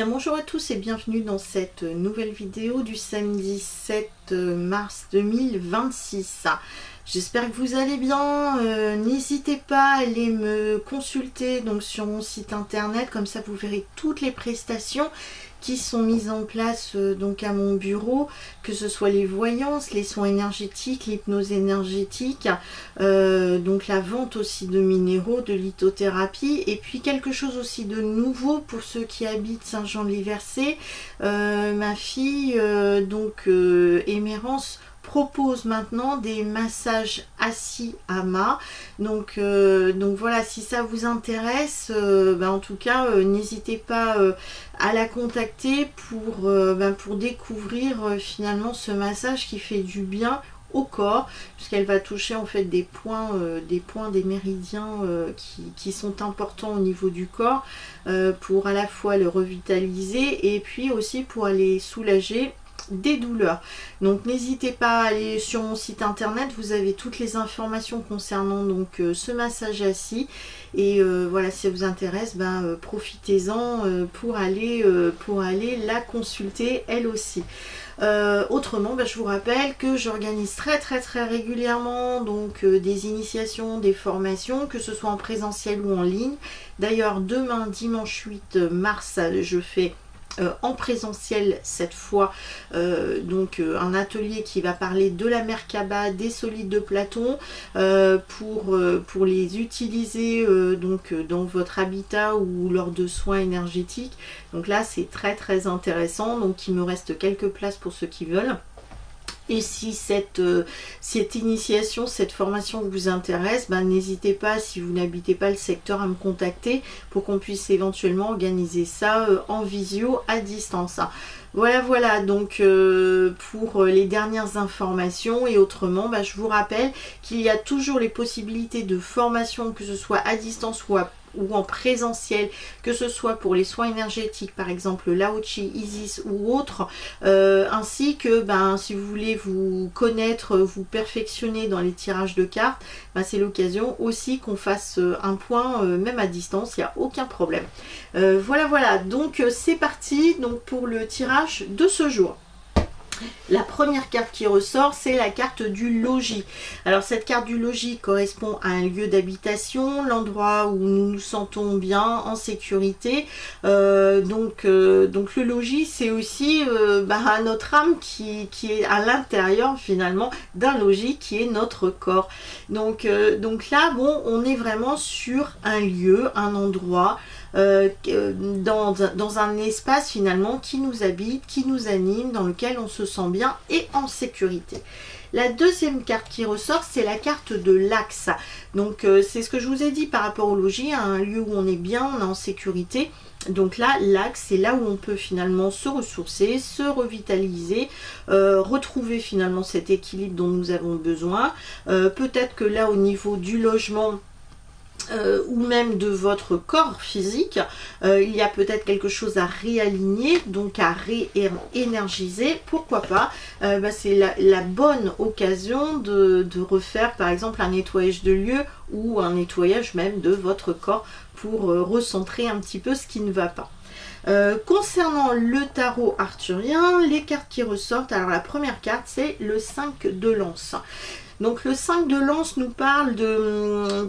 bien bonjour à tous et bienvenue dans cette nouvelle vidéo du samedi 7 mars 2026. J'espère que vous allez bien. N'hésitez pas à aller me consulter donc sur mon site internet, comme ça vous verrez toutes les prestations qui sont mises en place donc à mon bureau, que ce soit les voyances, les soins énergétiques, l'hypnose énergétique, donc la vente aussi de minéraux, de lithothérapie, et puis quelque chose aussi de nouveau pour ceux qui habitent Saint-Jean-de-Liversé. Ma fille Émérance propose maintenant des massages assis à mât, donc voilà, si ça vous intéresse, en tout cas n'hésitez pas à la contacter pour découvrir finalement ce massage qui fait du bien au corps, puisqu'elle va toucher en fait des points des méridiens qui sont importants au niveau du corps, pour à la fois le revitaliser et puis aussi pour aller soulager des douleurs. Donc n'hésitez pas à aller sur mon site internet, vous avez toutes les informations concernant donc ce massage assis, et voilà, si ça vous intéresse, profitez-en pour aller la consulter elle aussi. Autrement, je vous rappelle que j'organise très régulièrement donc des initiations, des formations, que ce soit en présentiel ou en ligne. D'ailleurs demain dimanche 8 mars je fais en présentiel cette fois un atelier qui va parler de la Merkaba, des solides de Platon, pour les utiliser dans votre habitat ou lors de soins énergétiques. Donc là c'est très intéressant, donc il me reste quelques places pour ceux qui veulent. Et si cette initiation, cette formation vous intéresse, n'hésitez pas, si vous n'habitez pas le secteur, à me contacter pour qu'on puisse éventuellement organiser ça en visio à distance. Voilà, donc pour les dernières informations. Et autrement, je vous rappelle qu'il y a toujours les possibilités de formation, que ce soit à distance ou en présentiel, que ce soit pour les soins énergétiques, par exemple Lao-Chi, Isis ou autres, ainsi que si vous voulez vous connaître, vous perfectionner dans les tirages de cartes, c'est l'occasion aussi qu'on fasse un point même à distance, il n'y a aucun problème. Voilà, donc c'est parti donc pour le tirage de ce jour. La première carte qui ressort, c'est la carte du logis. Alors cette carte du logis correspond à un lieu d'habitation, l'endroit où nous nous sentons bien, en sécurité. Donc le logis, c'est aussi notre âme qui est à l'intérieur finalement d'un logis qui est notre corps. Donc là, on est vraiment sur un lieu, un endroit, dans un espace finalement qui nous habite, qui nous anime, dans lequel on se sent bien et en sécurité. La deuxième carte qui ressort, c'est la carte de l'axe. Donc c'est ce que je vous ai dit par rapport au logis, un lieu où on est bien, on est en sécurité. Donc là, l'axe, c'est là où on peut finalement se ressourcer, se revitaliser, retrouver finalement cet équilibre dont nous avons besoin. Peut-être que là, au niveau du logement, ou même de votre corps physique, il y a peut-être quelque chose à réaligner, donc à réénergiser, pourquoi pas. C'est la bonne occasion de refaire par exemple un nettoyage de lieu ou un nettoyage même de votre corps pour recentrer un petit peu ce qui ne va pas. Concernant le tarot arthurien, les cartes qui ressortent, alors la première carte c'est le 5 de lance. Donc le 5 de lance nous parle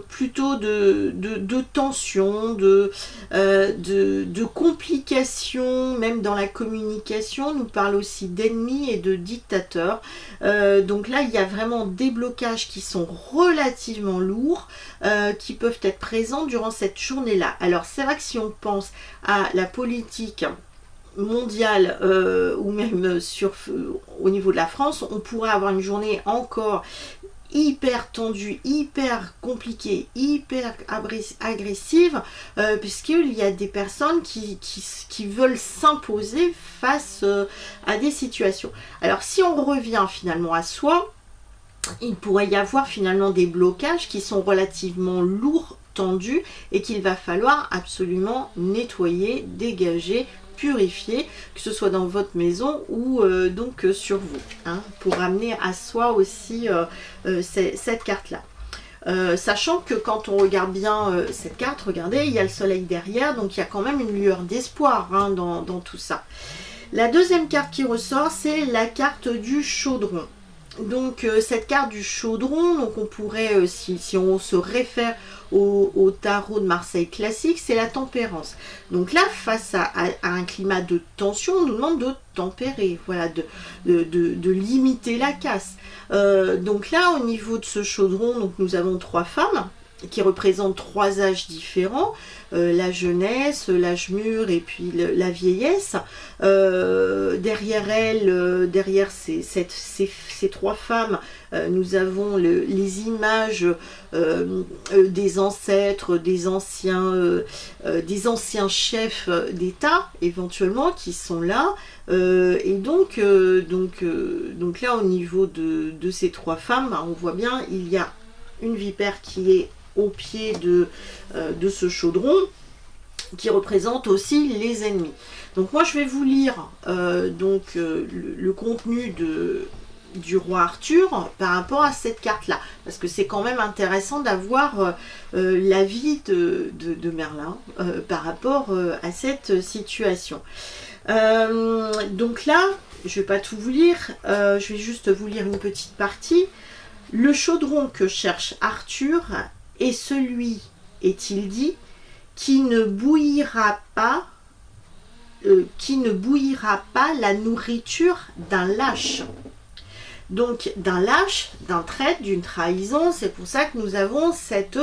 plutôt de tension, de complications, même dans la communication. Nous parle aussi d'ennemis et de dictateurs. Donc là, il y a vraiment des blocages qui sont relativement lourds, qui peuvent être présents durant cette journée-là. Alors c'est vrai que si on pense à la politique mondiale ou même au niveau de la France, on pourrait avoir une journée encore hyper tendue, hyper compliquée, hyper agressive, puisqu'il y a des personnes qui veulent s'imposer face à des situations. Alors si on revient finalement à soi, il pourrait y avoir finalement des blocages qui sont relativement lourds, tendus, et qu'il va falloir absolument nettoyer, dégager, purifier, que ce soit dans votre maison ou sur vous, pour amener à soi aussi cette carte là. Sachant que quand on regarde bien cette carte, regardez, il y a le soleil derrière, donc il y a quand même une lueur d'espoir hein, dans tout ça. La deuxième carte qui ressort, c'est la carte du chaudron. Donc cette carte du chaudron, donc on pourrait, si on se réfère au tarot de Marseille classique, c'est la tempérance. Donc là, face à un climat de tension, on nous demande de tempérer, voilà, de limiter la casse. Donc là, au niveau de ce chaudron, donc nous avons 3 femmes qui représentent 3 âges différents, la jeunesse, l'âge mûr et puis la vieillesse. Derrière elles, derrière ces 3 femmes, nous avons les images des ancêtres, des anciens chefs d'État éventuellement qui sont là. Et donc là, au niveau de ces 3 femmes, on voit bien, il y a une vipère qui est au pied de ce chaudron, qui représente aussi les ennemis. Donc moi je vais vous lire le contenu du roi Arthur par rapport à cette carte là, parce que c'est quand même intéressant d'avoir l'avis de Merlin par rapport à cette situation. Donc là, je ne vais pas tout vous lire, je vais juste vous lire une petite partie. Le chaudron que cherche Arthur est celui, est-il dit, qui ne bouillira pas la nourriture d'un lâche. Donc d'un lâche, d'un traître, d'une trahison, c'est pour ça que nous avons cette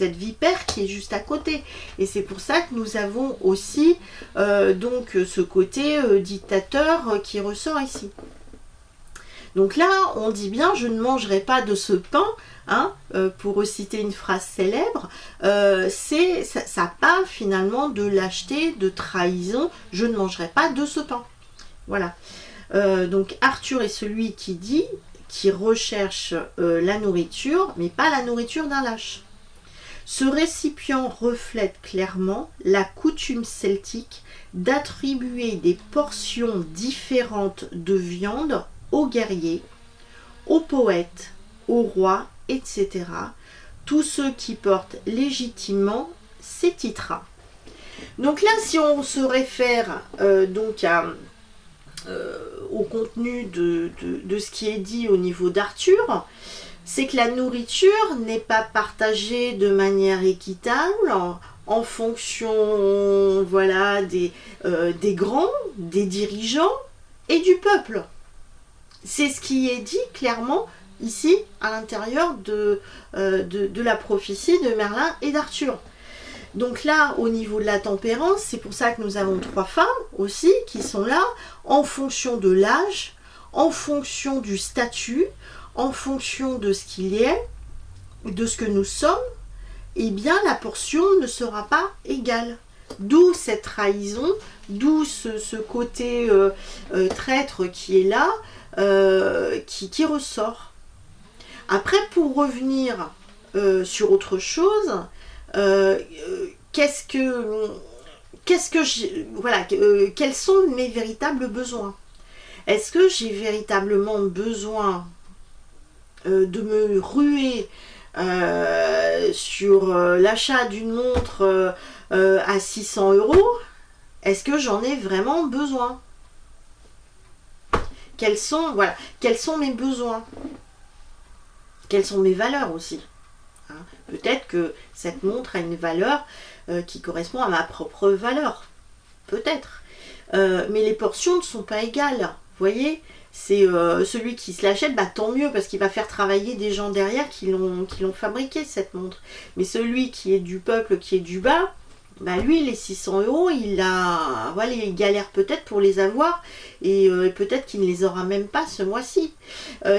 vipère qui est juste à côté. Et c'est pour ça que nous avons aussi ce côté dictateur qui ressort ici. Donc là, on dit bien, je ne mangerai pas de ce pain, hein, pour reciter une phrase célèbre, ça parle finalement de lâcheté, de trahison, je ne mangerai pas de ce pain. Voilà. Donc Arthur est celui qui recherche la nourriture, mais pas la nourriture d'un lâche. Ce récipient reflète clairement la coutume celtique d'attribuer des portions différentes de viande aux guerriers, aux poètes, aux rois, etc. Tous ceux qui portent légitimement ces titres. Donc là, si on se réfère au contenu de ce qui est dit au niveau d'Arthur, c'est que la nourriture n'est pas partagée de manière équitable en fonction voilà, des grands, des dirigeants et du peuple. C'est ce qui est dit clairement ici à l'intérieur de la prophétie de Merlin et d'Arthur. Donc là, au niveau de la tempérance, c'est pour ça que nous avons 3 femmes aussi qui sont là en fonction de l'âge, en fonction du statut, en fonction de ce qu'il y est, de ce que nous sommes, eh bien la portion ne sera pas égale. D'où cette trahison, d'où ce côté traître qui est là, qui ressort. Après, pour revenir sur autre chose, quels sont mes véritables besoins? Est-ce que j'ai véritablement besoin de me ruer sur l'achat d'une montre à 600 €? Est-ce que j'en ai vraiment besoin? Quels sont mes besoins? Quelles sont mes valeurs aussi? Hein, peut-être que cette montre a une valeur qui correspond à ma propre valeur. Peut-être. Mais les portions ne sont pas égales. Vous voyez, c'est celui qui se l'achète, bah, tant mieux, parce qu'il va faire travailler des gens derrière qui l'ont fabriqué, cette montre. Mais celui qui est du peuple, qui est du bas, bah, lui, les 600 €, il galère peut-être pour les avoir, et peut-être qu'il ne les aura même pas ce mois-ci.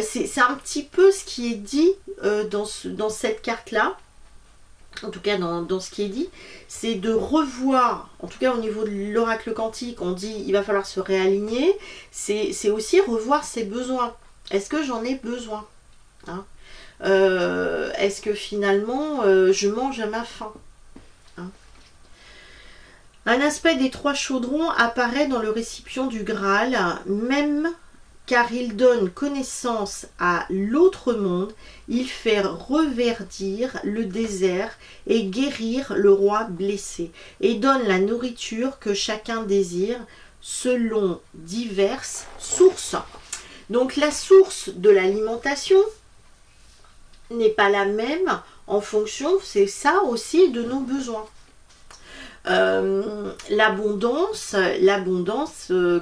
C'est un petit peu ce qui est dit dans cette carte-là. En tout cas dans ce qui est dit, c'est de revoir, en tout cas au niveau de l'oracle quantique, on dit il va falloir se réaligner, c'est aussi revoir ses besoins. Est-ce que j'en ai besoin, hein? Est-ce que finalement je mange à ma faim, hein? Un aspect des 3 chaudrons apparaît dans le récipient du Graal, même car il donne connaissance à l'autre monde, il fait reverdir le désert et guérir le roi blessé, et donne la nourriture que chacun désire selon diverses sources. Donc la source de l'alimentation n'est pas la même en fonction, c'est ça aussi, de nos besoins. L'abondance,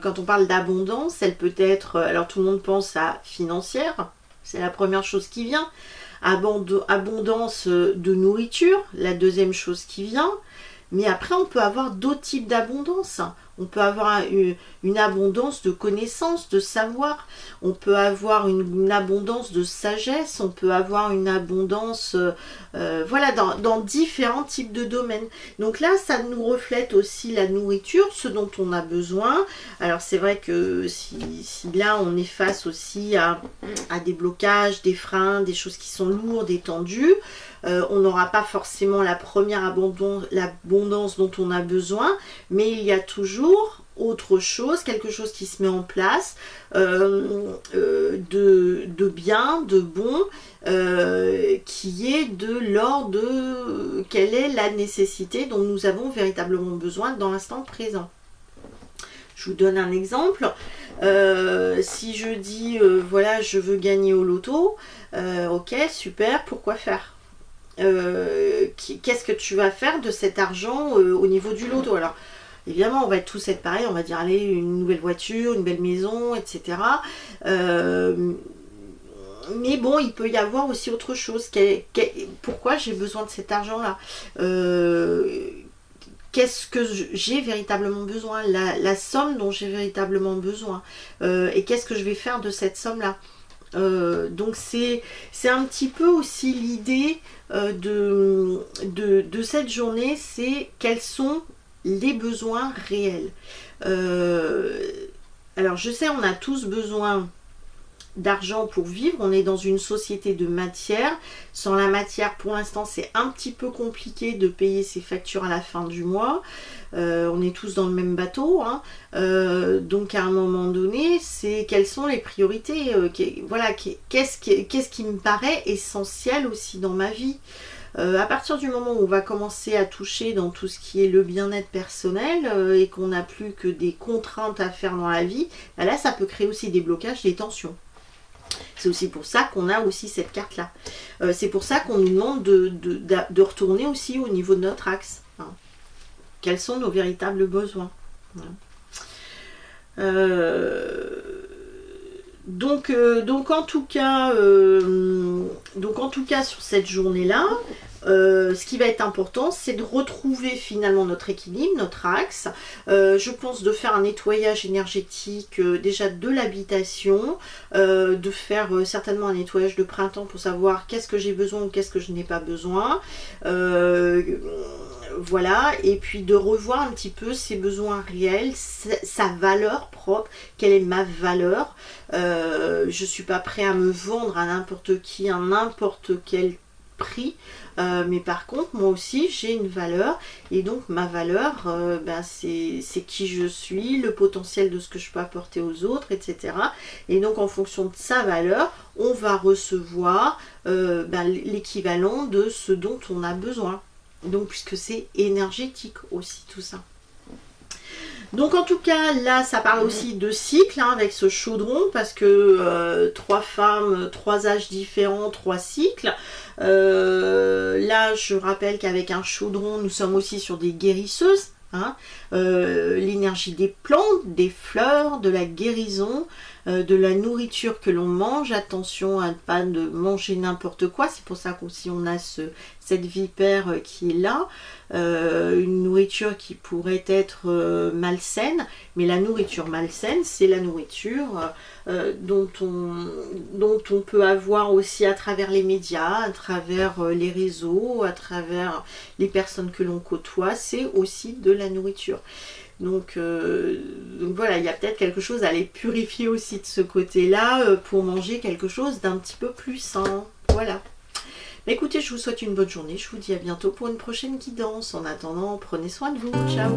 quand on parle d'abondance, elle peut être, alors tout le monde pense à financière, c'est la première chose qui vient, abondance de nourriture, la deuxième chose qui vient, mais après on peut avoir d'autres types d'abondance. On peut avoir une abondance de connaissances, de savoir. On peut avoir une abondance de sagesse. On peut avoir une abondance, voilà, dans différents types de domaines. Donc là, ça nous reflète aussi la nourriture, ce dont on a besoin. Alors c'est vrai que si là, on est face aussi à des blocages, des freins, des choses qui sont lourdes et tendues, on n'aura pas forcément la première l'abondance dont on a besoin, mais il y a toujours autre chose, quelque chose qui se met en place, de bien, de bon, qui est de l'ordre de quelle est la nécessité dont nous avons véritablement besoin dans l'instant présent. Je vous donne un exemple. Si je dis, voilà, je veux gagner au loto, ok, super, pourquoi faire ? Qu'est-ce que tu vas faire de cet argent au niveau du loto? Alors, évidemment, on va tous être pareil, on va dire, allez, une nouvelle voiture, une belle maison, etc. Mais bon, il peut y avoir aussi autre chose. Pourquoi j'ai besoin de cet argent-là? Qu'est-ce que j'ai véritablement besoin? La somme dont j'ai véritablement besoin. Et qu'est-ce que je vais faire de cette somme-là? Donc c'est un petit peu aussi l'idée de cette journée, c'est quels sont les besoins réels. Alors je sais, on a tous besoin d'argent pour vivre, on est dans une société de matière. Sans la matière, pour l'instant, c'est un petit peu compliqué de payer ses factures à la fin du mois. On est tous dans le même bateau, hein. Donc à un moment donné, c'est quelles sont les priorités, voilà, qu'est-ce qui me paraît essentiel aussi dans ma vie. À partir du moment où on va commencer à toucher dans tout ce qui est le bien-être personnel et qu'on n'a plus que des contraintes à faire dans la vie, là ça peut créer aussi des blocages, des tensions. C'est aussi pour ça qu'on a aussi cette carte-là. C'est pour ça qu'on nous demande de retourner aussi au niveau de notre axe. Hein. Quels sont nos véritables besoins? Donc en tout cas sur cette journée-là, ce qui va être important, c'est de retrouver finalement notre équilibre, notre axe. Je pense de faire un nettoyage énergétique déjà de l'habitation, de faire certainement un nettoyage de printemps pour savoir qu'est-ce que j'ai besoin ou qu'est-ce que je n'ai pas besoin. Voilà, et puis de revoir un petit peu ses besoins réels, sa valeur propre, quelle est ma valeur. Je ne suis pas prêt à me vendre à n'importe qui, à n'importe quel prix, mais par contre moi aussi j'ai une valeur, et donc ma valeur c'est qui je suis, le potentiel de ce que je peux apporter aux autres, etc. Et donc en fonction de sa valeur, on va recevoir l'équivalent de ce dont on a besoin. Donc puisque c'est énergétique aussi tout ça. Donc en tout cas là ça parle aussi de cycle, hein, avec ce chaudron, parce que 3 femmes, 3 âges différents, 3 cycles. Là je rappelle qu'avec un chaudron nous sommes aussi sur des guérisseuses, hein, l'énergie des plantes, des fleurs, de la guérison, de la nourriture que l'on mange. Attention à ne pas manger n'importe quoi, c'est pour ça qu'aussi on a cette vipère qui est là, une nourriture qui pourrait être malsaine, mais la nourriture malsaine, c'est la nourriture dont on peut avoir aussi à travers les médias, à travers les réseaux, à travers les personnes que l'on côtoie, c'est aussi de la nourriture. Donc voilà, il y a peut-être quelque chose à les purifier aussi de ce côté-là pour manger quelque chose d'un petit peu plus sain. Voilà. Mais écoutez, je vous souhaite une bonne journée. Je vous dis à bientôt pour une prochaine guidance. En attendant, prenez soin de vous. Ciao.